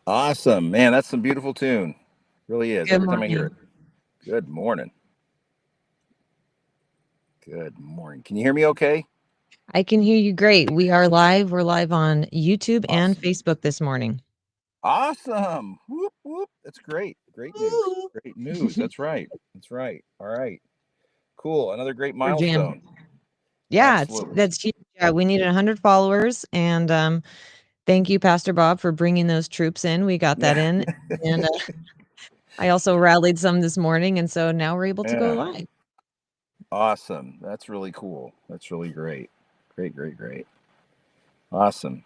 Awesome, man. That's some beautiful tune. Really is. Good Every time I hear morning. it. Good morning. Good morning. Can you hear me okay? I can hear you great. We are live. We're live on YouTube and Awesome. Facebook this morning. Awesome. Whoop, whoop. That's great. Great news. Woo! Great news. That's right. That's right. All right. Cool. Another great We're jamming. milestone. Yeah, Absolutely. that's huge. Yeah, we needed 100 followers, and thank you, Pastor Bob, for bringing those troops in. We got that Yeah. in, and I also rallied some this morning, and so now we're able to go Yeah. live. Awesome. That's really cool. That's really great. Great, great, great. Awesome.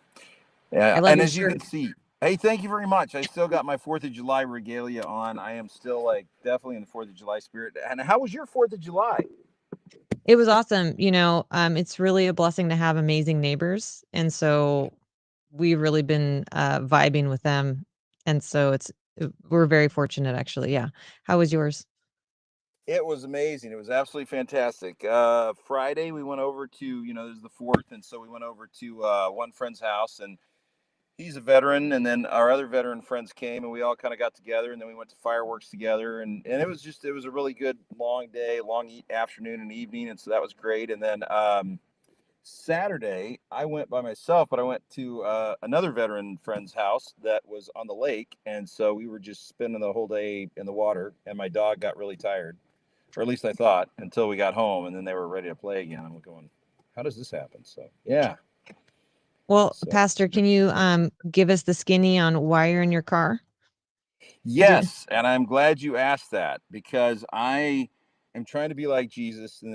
I Yeah. love And your as you shirt. can see, hey, thank you very much. I still got my 4th of July regalia on. I am still like definitely in the 4th of July spirit. And how was your 4th of July? It was awesome. It's really a blessing to have amazing neighbors, and so we've really been vibing with them, and so we're very fortunate, actually. Yeah. How was yours? It was amazing. It was absolutely fantastic. Friday we went over to, this is the 4th, and so we went over to one friend's house, and he's a veteran, and then our other veteran friends came, and we all kind of got together, and then we went to fireworks together, and it was a really good long day, long afternoon and evening, and so that was great. And then Saturday I went by myself, but I went to another veteran friend's house that was on the lake, and so we were just spending the whole day in the water, and my dog got really tired, or at least I thought, until we got home, and then they were ready to play again. I'm going, how does this happen? So yeah. Well, So Pastor, can you give us the skinny on why you're in your car? Is it yes, and I'm glad you asked that because I am trying to be like Jesus, and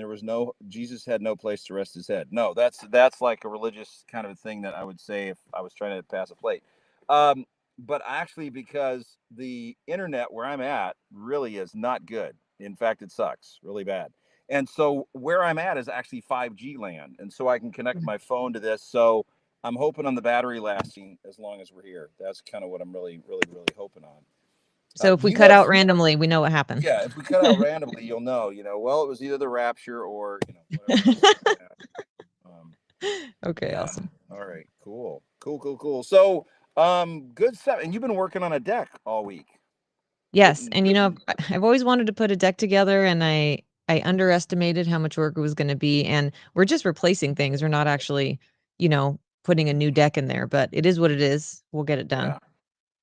Jesus had no place to rest his head. No, that's like a religious kind of a thing that I would say if I was trying to pass a plate. Um, but actually, because the internet where I'm at really is not good. In fact, it sucks really bad. And so where I'm at is actually 5G land, and so I can connect my phone to this. So I'm hoping on the battery lasting as long as we're here. That's kind of what I'm really, really, really hoping on. so if Do we you cut have? out randomly, we know what happened. Yeah, if we cut out randomly, you'll know. Well, it was either the rapture or whatever else. Yeah. Um, Okay, yeah. awesome. All right. Cool. Cool. Cool. Cool. So, good stuff. And you've been working on a deck all week, Yes, putting and putting. I've always wanted to put a deck together, and I underestimated how much work it was going to be, and we're just replacing things. We're not actually, putting a new deck in there, but it is what it is. We'll get it done. Yeah.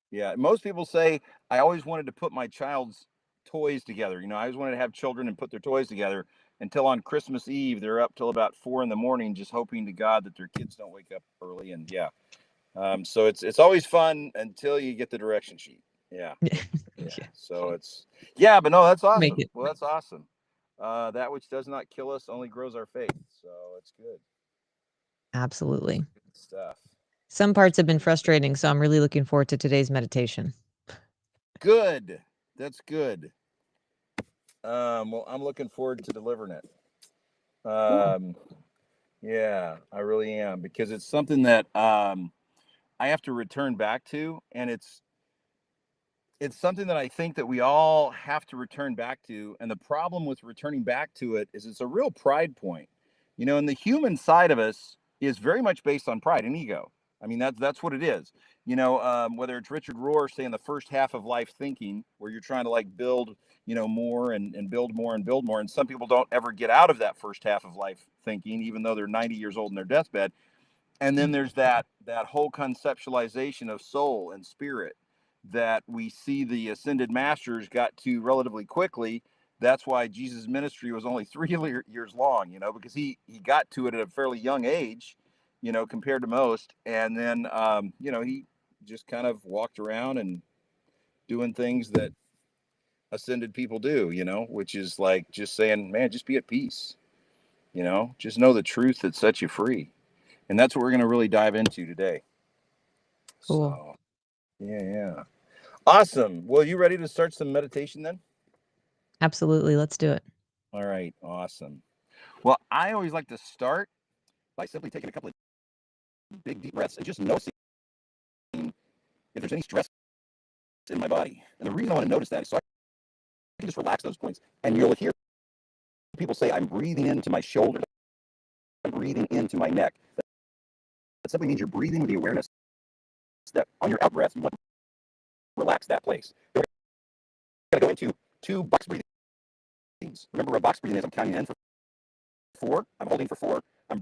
Yeah. Most people say I always wanted to put my child's toys together. I always wanted to have children and put their toys together until on Christmas Eve they're up till about 4 in the morning, just hoping to God that their kids don't wake up early. And yeah. So it's always fun until you get the direction sheet. Yeah, yeah. Yeah, So yeah, but no, that's make awesome. it. Well, that's awesome. That which does not kill us only grows our faith. So it's good. It's Absolutely. good stuff. Some That's parts have been good. frustrating, so I'm really looking forward to today's meditation. Good. That's good. Well, I'm looking forward to delivering it. Cool. Um, yeah, I really am because it's something that I have to return back to, and it's something that I think that we all have to return back to. And the problem with returning back to it is it's a real pride point. And the human side of us is very much based on pride and ego. I mean, that's what it is. Whether it's Richard Rohr saying the first half of life thinking, where you're trying to like build, more and build more and build more. And some people don't ever get out of that first half of life thinking, even though they're 90 years old in their deathbed. And then there's that whole conceptualization of soul and spirit that we see the ascended masters got to relatively quickly. That's why Jesus' ministry was only 3 years long, because he got to it at a fairly young age, compared to most. And then he just kind of walked around and doing things that ascended people do, which is like just saying, man, just be at peace, just know the truth that sets you free. And that's what we're going to really dive into today. Cool. So, yeah, yeah. Awesome. Well, you ready to start some meditation then? Absolutely. Let's do it. All right. Awesome. Well, I always like to start by simply taking a couple of big, deep breaths and just noticing if there's any stress in my body. And the reason I want to notice that is so I can just relax those points. And you'll hear people say, I'm breathing into my shoulders, I'm breathing into my neck. That simply means you're breathing with the awareness that on your out breath, you let relax that place. We're going to go into 2 box breathings. Remember what box breathing is? I'm counting in for 4. I'm holding for 4. I'm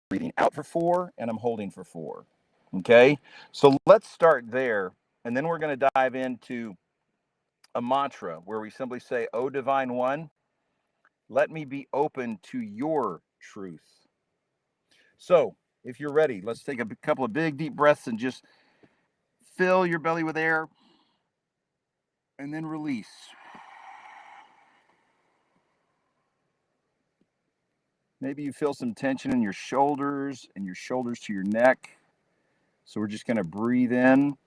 breathing out for 4, and I'm holding for 4. Okay? So let's start there, and then we're going to dive into a mantra where we simply say, "O Divine One, let me be open to your truth." So if you're ready, let's take a couple of big, deep breaths and just fill your belly with air and then release. Maybe you feel some tension in your shoulders and your shoulders to your neck. So we're just going to breathe in.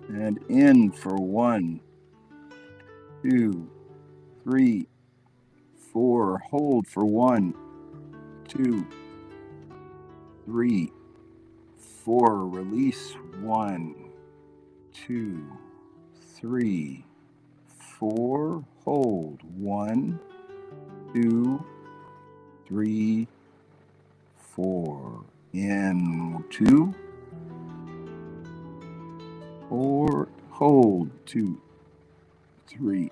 And in for 1, 2, 3, 4. Hold for 1, 2, 3, 4. Release 1, 2, 3, 4. Hold 1, 2, 3, 4. In 2, 4. Hold 2, 3,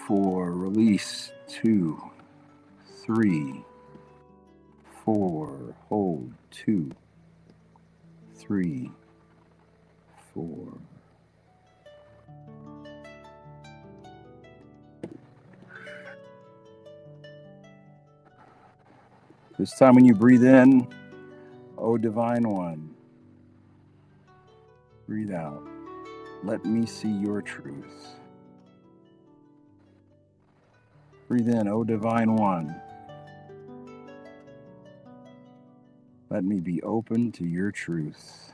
4. Release 2, 3, 4. Hold 2, 3, 4. This time when you breathe in, O Divine One, breathe out. Let me see your truth. Breathe in, O Divine One. Let me be open to your truth.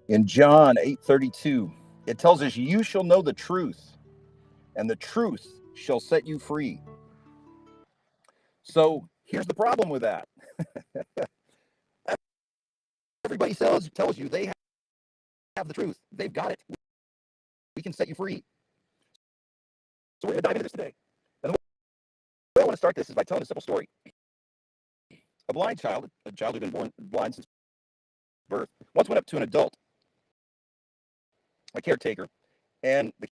In John 8:32, it tells us, "You shall know the truth, and the truth shall set you free." So here's the problem with that. Everybody tells you they have the truth. They've got it. We can set you free. So we're going to dive into this today. And the way I want to start this is by telling a simple story. A blind child, a child who'd been born blind since birth, once went up to an adult, a caretaker, and the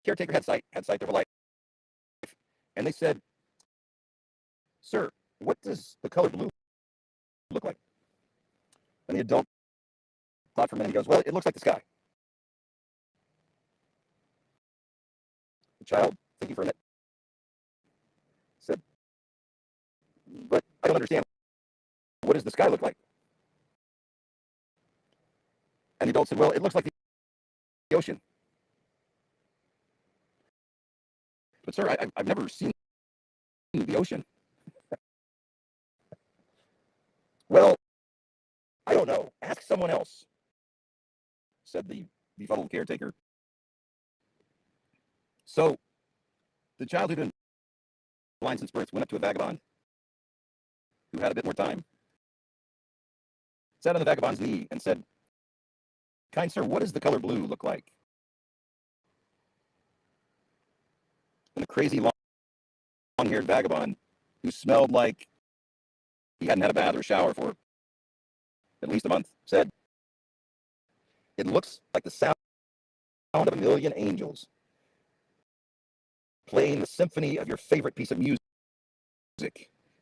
caretaker had sight their whole life. And they said, "Sir, what does the color blue look like?" And the adult thought for a minute. He goes, "Well, it looks like the sky." The child, thinking for a minute, said, "But I don't understand. What does the sky look like?" And the adult said, "Well, it looks like the ocean." "But sir, I've never seen the ocean." "Well, I don't know. Ask someone else," said the befuddled caretaker. So the child who'd been blind since birth went up to a vagabond who had a bit more time, sat on the vagabond's knee, and said, "Kind sir, what does the color blue look like?" And the crazy long-haired vagabond, who smelled like he hadn't had a bath or shower for at least a month, said, "It looks like the sound of a million angels playing the symphony of your favorite piece of music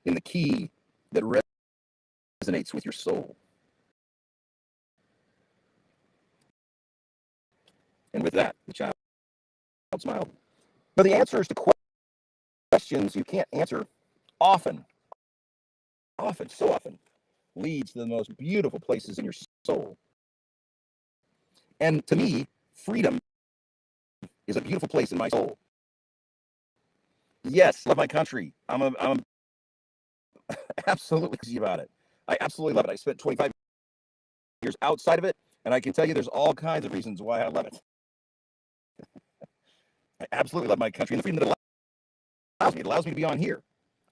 in the key that resonates with your soul." And with that, the child smiled. But the answers to questions you can't answer often, so often, leads to the most beautiful places in your soul. And to me, freedom is a beautiful place in my soul. Yes, love my country. I'm absolutely crazy about it. I absolutely love it. I spent 25 years outside of it, and I can tell you there's all kinds of reasons why I love it. I absolutely love my country and the freedom that it allows me. It allows me to be on here.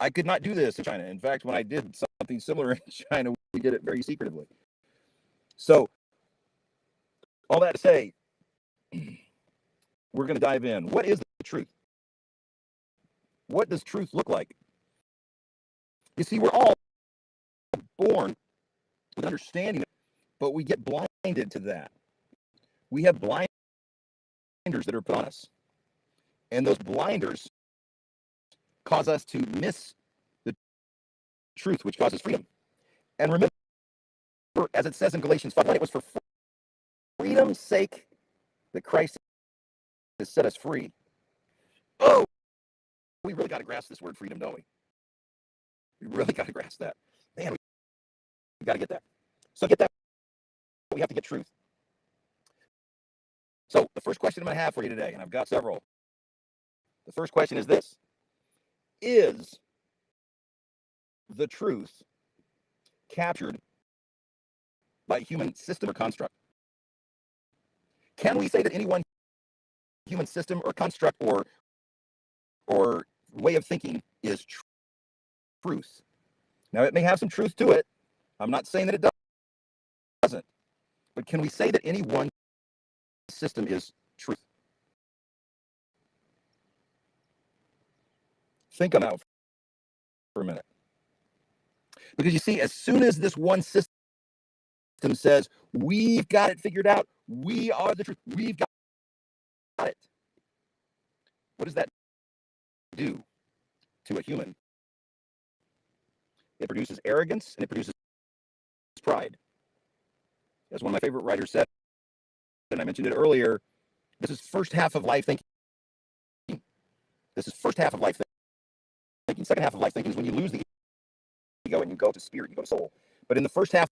I could not do this in China. In fact, when I did something similar in China, we did it very secretively. So, all that to say, we're going to dive in. What is the truth? What does truth look like? You see, we're all born with understanding it, but we get blinded to that. We have blinders that are put on us. And those blinders cause us to miss the truth, which causes freedom. And remember, as it says in Galatians 5, it was for freedom's sake that Christ has set us free. Oh, we really got to grasp this word freedom, don't we? We really got to grasp that. Man, we got to get that. So get that, we have to get truth. So the first question I'm going to have for you today, and I've got several. The first question is this: is the truth captured by human system or construct? Can we say that any one human system or construct or way of thinking is truth? Now, it may have some truth to it. I'm not saying that it doesn't. But can we say that any one system is truth? Think on that for a minute. Because you see, as soon as this one system says, we've got it figured out, we are the truth, we've got it, what does that do to a human? It produces arrogance and it produces pride. As one of my favorite writers said, and I mentioned it earlier, this is first half of life thinking. This is first half of life thinking. Second half of life thinking is when you lose the ego and you go to spirit, you go to soul. But in the first half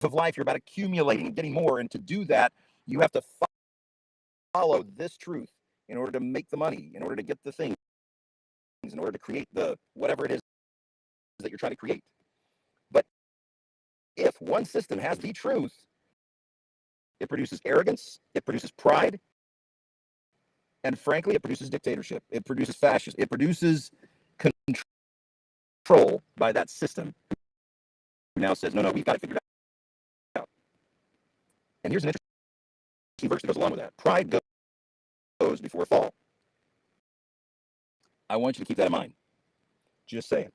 of life, you're about accumulating and getting more. And to do that, you have to follow this truth in order to make the money, in order to get the things, in order to create the whatever it is that you're trying to create. But if one system has the truth, it produces arrogance, it produces pride, and frankly, it produces dictatorship. It produces fascism. It produces control by that system who now says, no, we've got to figure it out. And here's an interesting verse that goes along with that. Pride goes before a fall. I want you to keep that in mind. Just saying.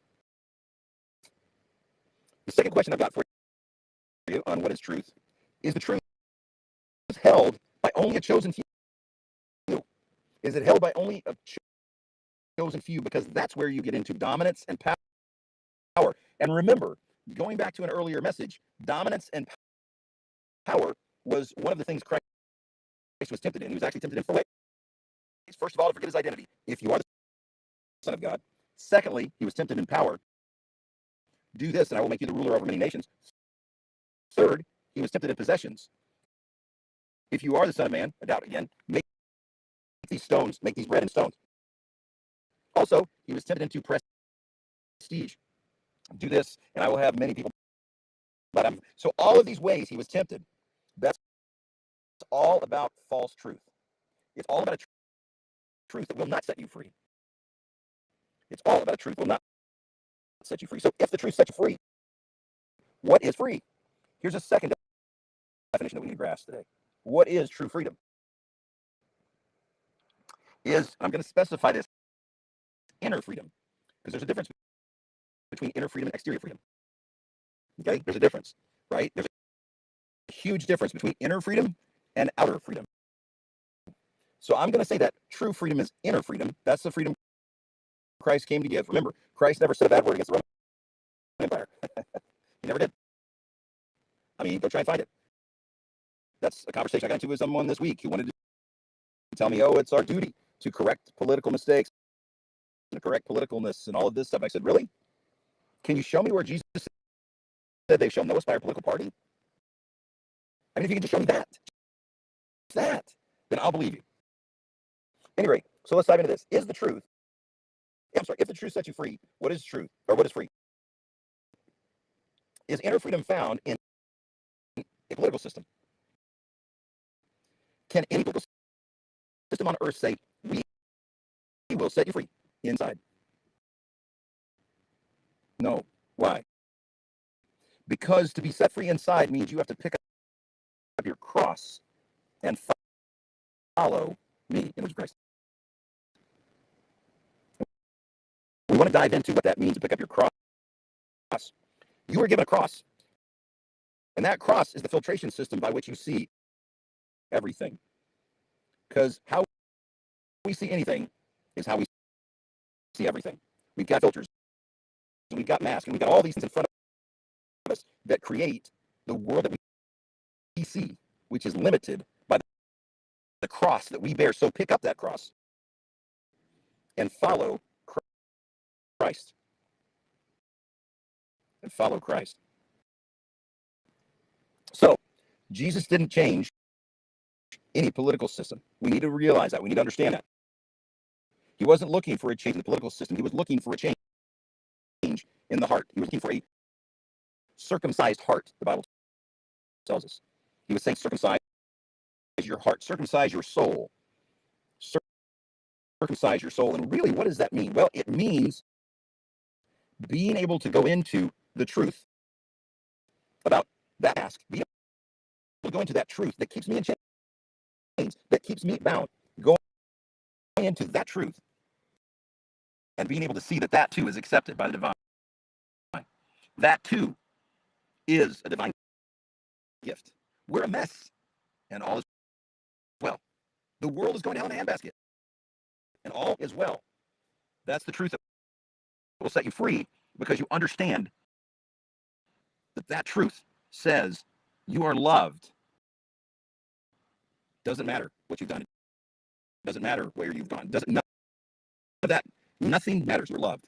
The second question I've got for you on what is truth is: the truth held by only a chosen few? Is it held by only a chosen few? Because that's where you get into dominance and power. And remember, going back to an earlier message, dominance and power was one of the things Christ was tempted in. He was actually tempted in 4 ways. First of all, to forget his identity. If you are the Son of God. Secondly, he was tempted in power. Do this, and I will make you the ruler over many nations. Third, he was tempted in possessions. If you are the Son of Man, I doubt again, make these stones, make these bread and stones. Also, he was tempted into prestige. Do this, and I will have many people. So all of these ways he was tempted. That's all about false truth. It's all about a truth that will not set you free. It's all about a truth that will not set you free. So if the truth sets you free, what is free? Here's a second definition that we need to grasp today. What is true freedom? I'm going to specify this, inner freedom, because there's a difference between inner freedom and exterior freedom. Okay, there's a difference, right? There's a huge difference between inner freedom and outer freedom. So I'm going to say that true freedom is inner freedom. That's the freedom Christ came to give. Remember, Christ never said a bad word against the Roman Empire. He never did. I mean, go try and find it. That's a conversation I got into with someone this week who wanted to tell me, it's our duty to correct political mistakes and correct politicalness and all of this stuff. I said, really? Can you show me where Jesus said they shall know us by our political party? I mean, if you can just show me that, then I'll believe you. Anyway, so let's dive into this. If the truth sets you free, what is truth? Or what is free? Is inner freedom found in a political system? Can any political system on earth say, we will set you free inside? No. Why? Because to be set free inside means you have to pick up your cross and follow me, image of Christ. We want to dive into what that means to pick up your cross. You are given a cross, and that cross is the filtration system by which you see everything. Because how we see anything is how we see everything. We've got filters, and we've got masks, and we've got all these things in front of us that create the world that we see, which is limited by the cross that we bear. So pick up that cross and follow Christ. And follow Christ. So Jesus didn't change any political system. We need to realize that. We need to understand that. He wasn't looking for a change in the political system. He was looking for a change in the heart. He was looking for a circumcised heart, the Bible tells us. He was saying, circumcise your heart, circumcise your soul. Circumcise your soul. And really, what does that mean? Well, it means being able to go into the truth about that mask, being able to go into that truth that keeps me in chains, that keeps me bound, going into that truth and being able to see that that too is accepted by the divine. That too is a divine gift. We're a mess, and all is well. The world is going down in a handbasket, and all is well. That's the truth that will set you free, because you understand that that truth says you are loved. Doesn't matter what you've done. Doesn't matter where you've gone. None of that. Nothing matters. You're loved.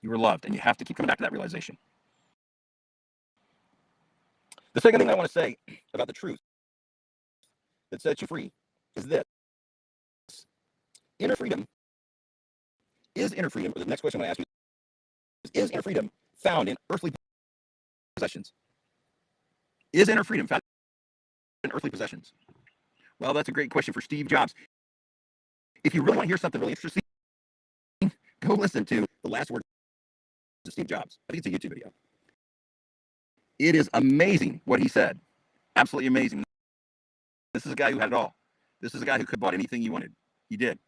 You are loved, and you have to keep coming back to that realization. The second thing I want to say about the truth that sets you free is this. Inner freedom is inner freedom, or the next question I'm going to ask you is inner freedom found in earthly possessions? Is inner freedom found in earthly possessions? Well, that's a great question for Steve Jobs. If you really want to hear something really interesting, go listen to the last words of Steve Jobs. I think it's a YouTube video. It is amazing what he said. Absolutely amazing. This is a guy who had it all. This is a guy who could have bought anything you wanted. He did.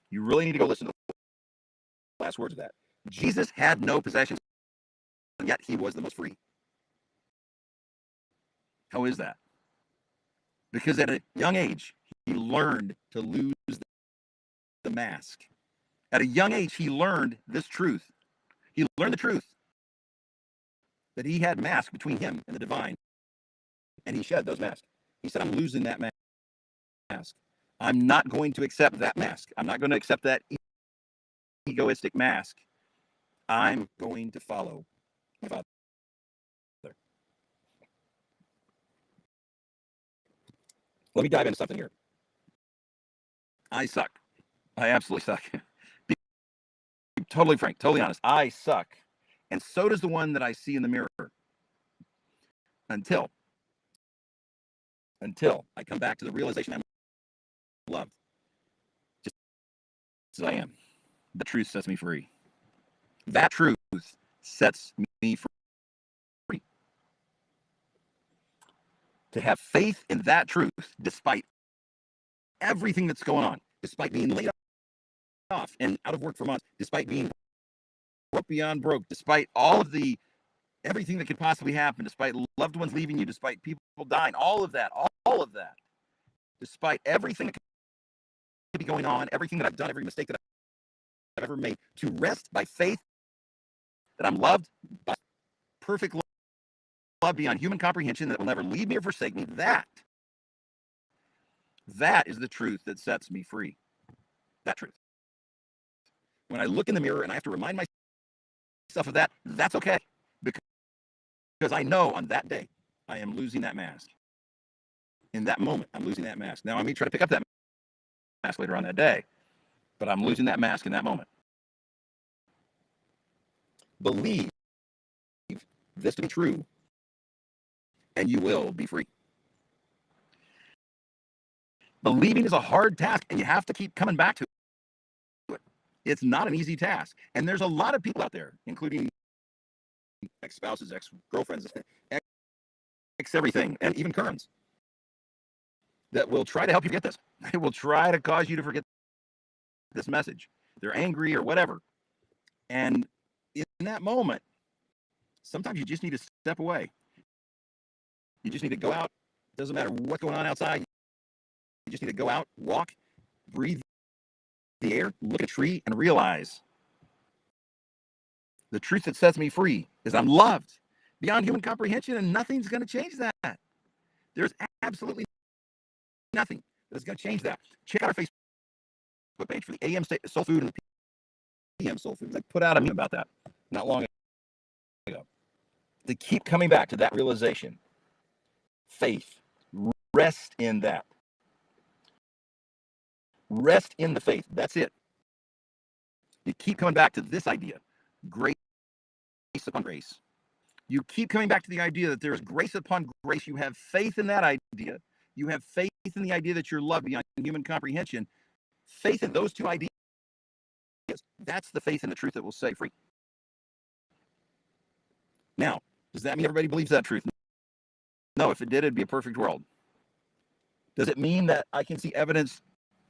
You really need to go listen to the last words of that. Jesus had no possessions, and yet he was the most free. How is that? Because at a young age, he learned to lose the mask. At a young age, he learned this truth. He learned the truth that he had mask between him and the divine, and he shed those masks. He said, I'm losing that mask. I'm not going to accept that mask. I'm not going to accept that egoistic mask. I'm going to follow my Father. Let me dive into something here. I suck. I absolutely suck. Be totally frank, totally honest. I suck. And so does the one that I see in the mirror. Until I come back to the realization I'm loved. Just as I am. The truth sets me free. That truth sets me free. To have faith in that truth, despite everything that's going on, despite being laid off and out of work for months, despite being broke beyond broke, despite all of the everything that could possibly happen, despite loved ones leaving you, despite people dying, all of that, despite everything that could be going on, everything that I've done, every mistake that I've ever made, to rest by faith that I'm loved by perfect love beyond human comprehension that will never leave me or forsake me. That is the truth that sets me free. That truth. When I look in the mirror and I have to remind myself of that, that's okay. Because I know on that day, I am losing that mask. In that moment, I'm losing that mask. Now, I may try to pick up that mask later on that day, but I'm losing that mask in that moment. Believe this to be true, and you will be free. Believing is a hard task, and you have to keep coming back to it. It's not an easy task. And there's a lot of people out there, including ex-spouses, ex-girlfriends, ex-everything, and even currents, that will try to help you forget this. They will try to cause you to forget this message. They're angry or whatever. And in that moment, sometimes you just need to step away. You just need to go out. Doesn't matter what's going on outside. You just need to go out, walk, breathe the air, look at a tree, and realize the truth that sets me free is I'm loved beyond human comprehension, and nothing's going to change that. There's absolutely nothing that is going to change that. Check out our Facebook page for the AM Soul Food and the PM Soul Food. I put out a meme about that not long ago. To keep coming back to that realization, faith, rest in that. Rest in the faith. That's it. You keep coming back to this idea, grace upon grace. You keep coming back to the idea that there is grace upon grace. You have faith in that idea. You have faith in the idea that you're loved beyond human comprehension. Faith in those two ideas. That's the faith in the truth that will set you free. Now, does that mean everybody believes that truth? No, if it did, it'd be a perfect world. Does it mean that I can see evidence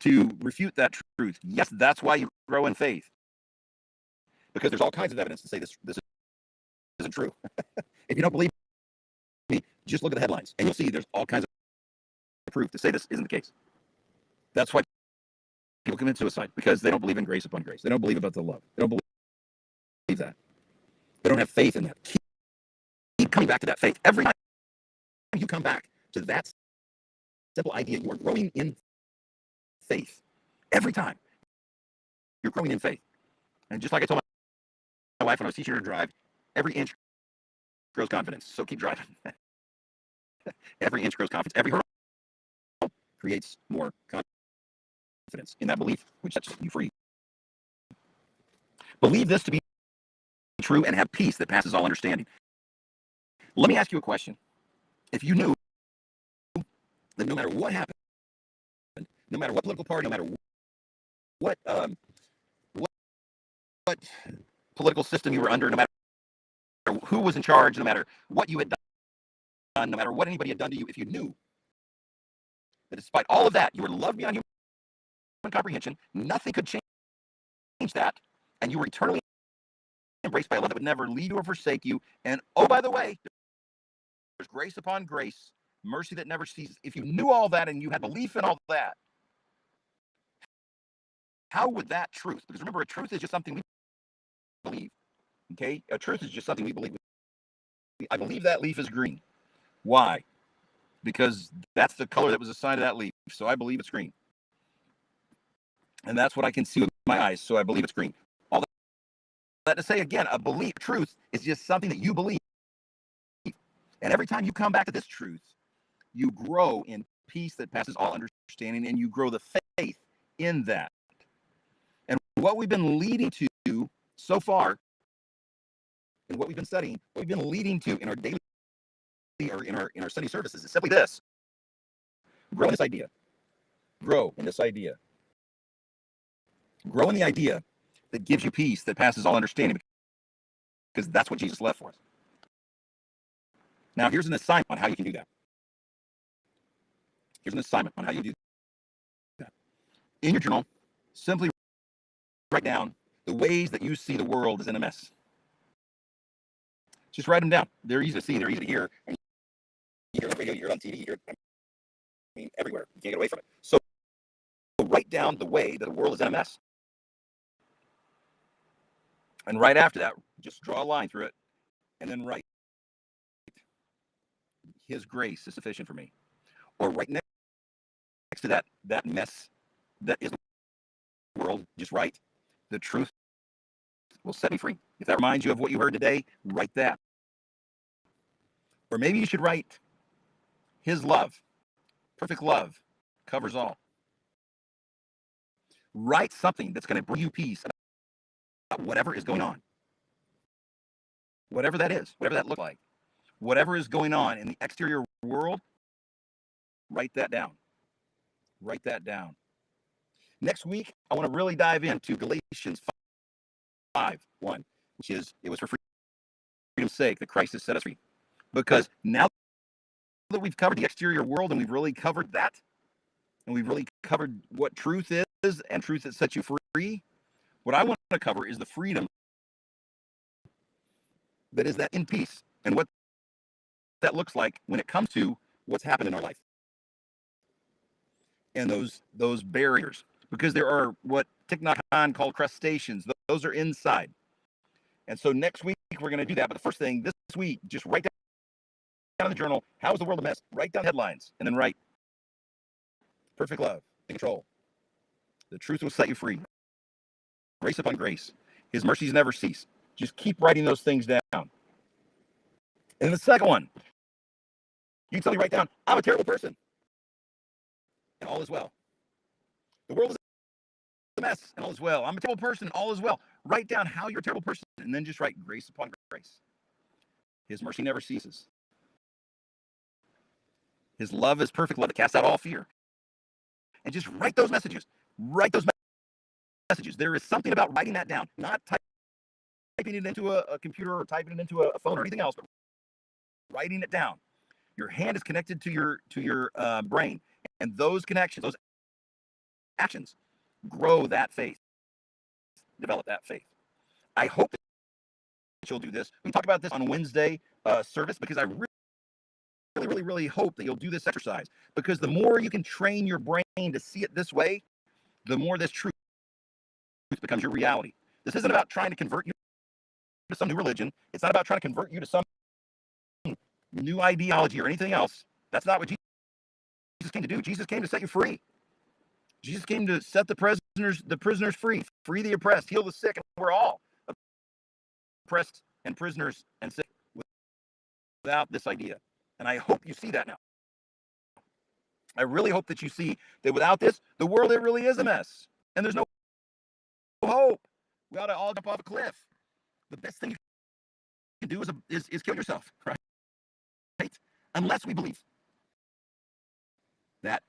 to refute that truth? Yes, that's why you grow in faith. Because there's all kinds of evidence to say this isn't true. If you don't believe me, just look at the headlines, and you'll see there's all kinds of proof to say this isn't the case. That's why people commit suicide, because they don't believe in grace upon grace. They don't believe about the love. They don't believe that. They don't have faith in that. Keep coming back to that faith. Every time you come back to that simple idea, you are growing in faith. Every time you're growing in faith. And just like I told my wife when I was teaching her to drive, every inch grows confidence. So keep driving. Every inch grows confidence. Every hurdle creates more confidence in that belief, which sets you free. Believe this to be true and have peace that passes all understanding. Let me ask you a question. If you knew that no matter what happened, no matter what political party, no matter what political system you were under, no matter who was in charge, no matter what you had done, no matter what anybody had done to you, if you knew that despite all of that, you were loved beyond human comprehension, nothing could change that, and you were eternally embraced by a love that would never leave you or forsake you, and oh, by the way, there's grace upon grace, mercy that never ceases. If you knew all that and you had belief in all that, how would that truth, because remember, a truth is just something we believe, okay? A truth is just something we believe. I believe that leaf is green. Why? Because that's the color that was assigned to that leaf, so I believe it's green. And that's what I can see with my eyes, so I believe it's green. All that to say, again, a belief, truth, is just something that you believe. And every time you come back to this truth, you grow in peace that passes all understanding, and you grow the faith in that. And what we've been leading to so far, and what we've been studying, what we've been leading to in our daily or in our Sunday services is simply this: grow in this idea. Grow in this idea. Grow in the idea that gives you peace that passes all understanding, because that's what Jesus left for us. Now, here's an assignment on how you can do that. Here's an assignment on how you do that. In your journal, simply write down the ways that you see the world is in a mess. Just write them down. They're easy to see. They're easy to hear. You hear it on the radio, you hear it on TV, you hear it everywhere. You can't get away from it. So write down the way that the world is in a mess. And right after that, just draw a line through it and then write, His grace is sufficient for me. Or right next to that mess that is the world, just write, the truth will set me free. If that reminds you of what you heard today, write that. Or maybe you should write, His love, perfect love, covers all. Write something that's going to bring you peace about whatever is going on. whatever that is, whatever that looks like, whatever is going on in the exterior world, write that down. Write that down. Next week, I want to really dive into Galatians 5:1, which is, it was for freedom's sake that Christ has set us free. Because now that we've covered the exterior world and we've really covered that, and we've really covered what truth is and truth that sets you free, what I want to cover is the freedom that is that in peace and what that looks like when it comes to what's happened in our life. And those barriers, because there are what Thich Nhat Hanh called crustaceans. Those are inside. And so next week we're going to do that. But the first thing this week, just write down in the journal, how is the world a mess? Write down headlines and then write perfect love and control. The truth will set you free. Grace upon grace. His mercies never cease. Just keep writing those things down. And the second one, you can simply write down, I'm a terrible person. And all is well. The world is a mess and all is well. I'm a terrible person and all is well. Write down how you're a terrible person and then just write grace upon grace. His mercy never ceases. His love is perfect love that casts out all fear. And just write those messages. Write those messages. There is something about writing that down, not typing it into a computer or typing it into a phone or anything else, but writing it down. Your hand is connected to your brain, and those connections, those actions, grow that faith, develop that faith. I hope that you'll do this. We talk about this on Wednesday service, because I really hope that you'll do this exercise, because the more you can train your brain to see it this way, the more this truth becomes your reality. This isn't about trying to convert you to some new religion. It's not about trying to convert you to some new ideology or anything else. That's not what Jesus came to do. Jesus came to set you free. Jesus came to set the prisoners free, free the oppressed, heal the sick, and we're all oppressed and prisoners and sick without this idea. And I hope you see that now. I really hope that you see that without this, the world, it really is a mess. And there's no hope. We ought to all jump off a cliff. The best thing you can do is kill yourself, right? Unless we believe that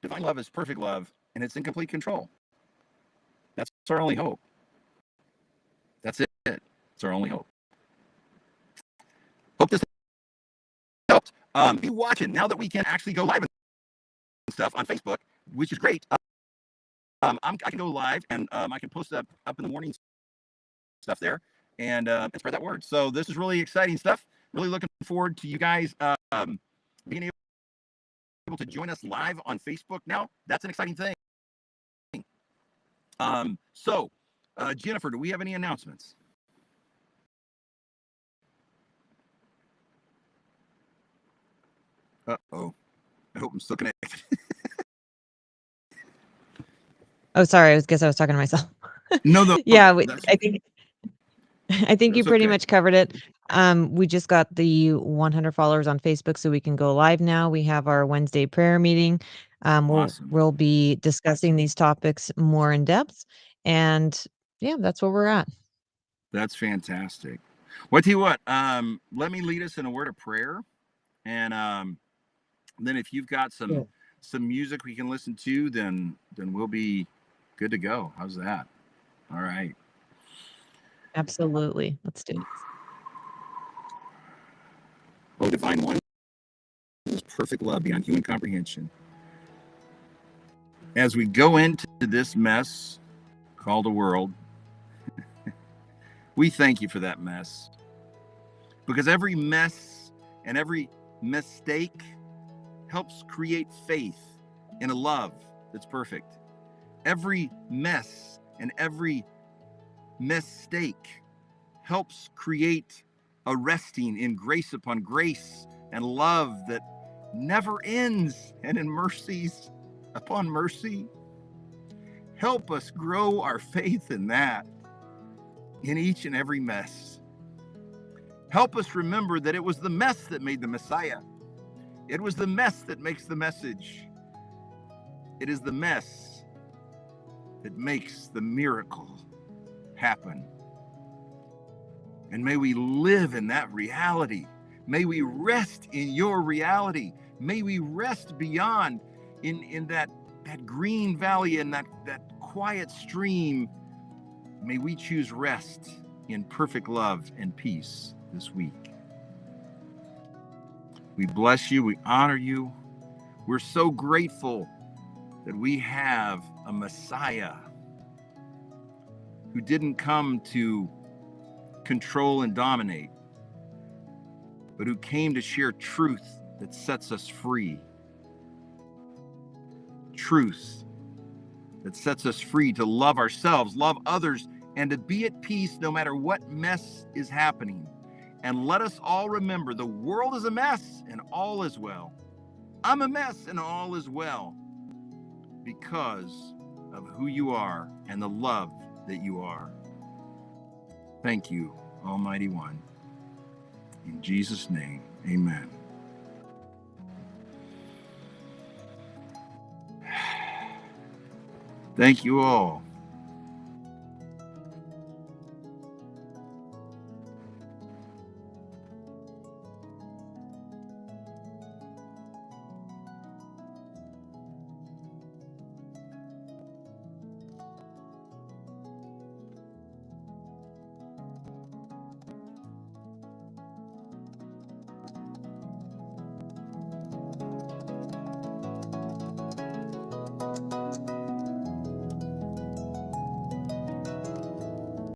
divine love is perfect love and it's in complete control. That's our only hope. That's it. It's our only hope. Hope this helped. Be watching now that we can actually go live and stuff on Facebook, which is great. I can go live and I can post up in the morning stuff there and spread that word. So this is really exciting stuff. Really looking forward to you guys being able to join us live on Facebook now. That's an exciting thing. So Jennifer, do we have any announcements? Uh-oh. I hope I'm still connected. Oh, sorry. I guess I was talking to myself. No, yeah, I think you pretty okay. much covered it. We just got the 100 followers on Facebook, so we can go live now. We have our Wednesday prayer meeting. Awesome. We'll be discussing these topics more in depth, and yeah, that's where we're at. That's fantastic. Well, I tell you what, let me lead us in a word of prayer, and then if you've got some music we can listen to, then we'll be good to go. How's that? All right. Absolutely. Let's do it. Oh, divine one, is perfect love beyond human comprehension. As we go into this mess called a world, we thank you for that mess, because every mess and every mistake helps create faith in a love that's perfect. Every mess and every mistake helps create a resting in grace upon grace and love that never ends, and in mercies upon mercy. Help us grow our faith in that, in each and every mess. Help us remember that it was the mess that made the Messiah. It was the mess that makes the message. It is the mess that makes the miracle happen. And may we live in that reality. May we rest in your reality. May we rest beyond in that green valley and that quiet stream. May we choose rest in perfect love and peace this week. We bless you. We honor you. We're so grateful that we have a Messiah who didn't come to control and dominate, but who came to share truth that sets us free. Truth that sets us free to love ourselves, love others, and to be at peace no matter what mess is happening. And let us all remember the world is a mess and all is well. I'm a mess and all is well because of who you are and the love that you are. Thank you, Almighty One. In Jesus' name, amen. Thank you all.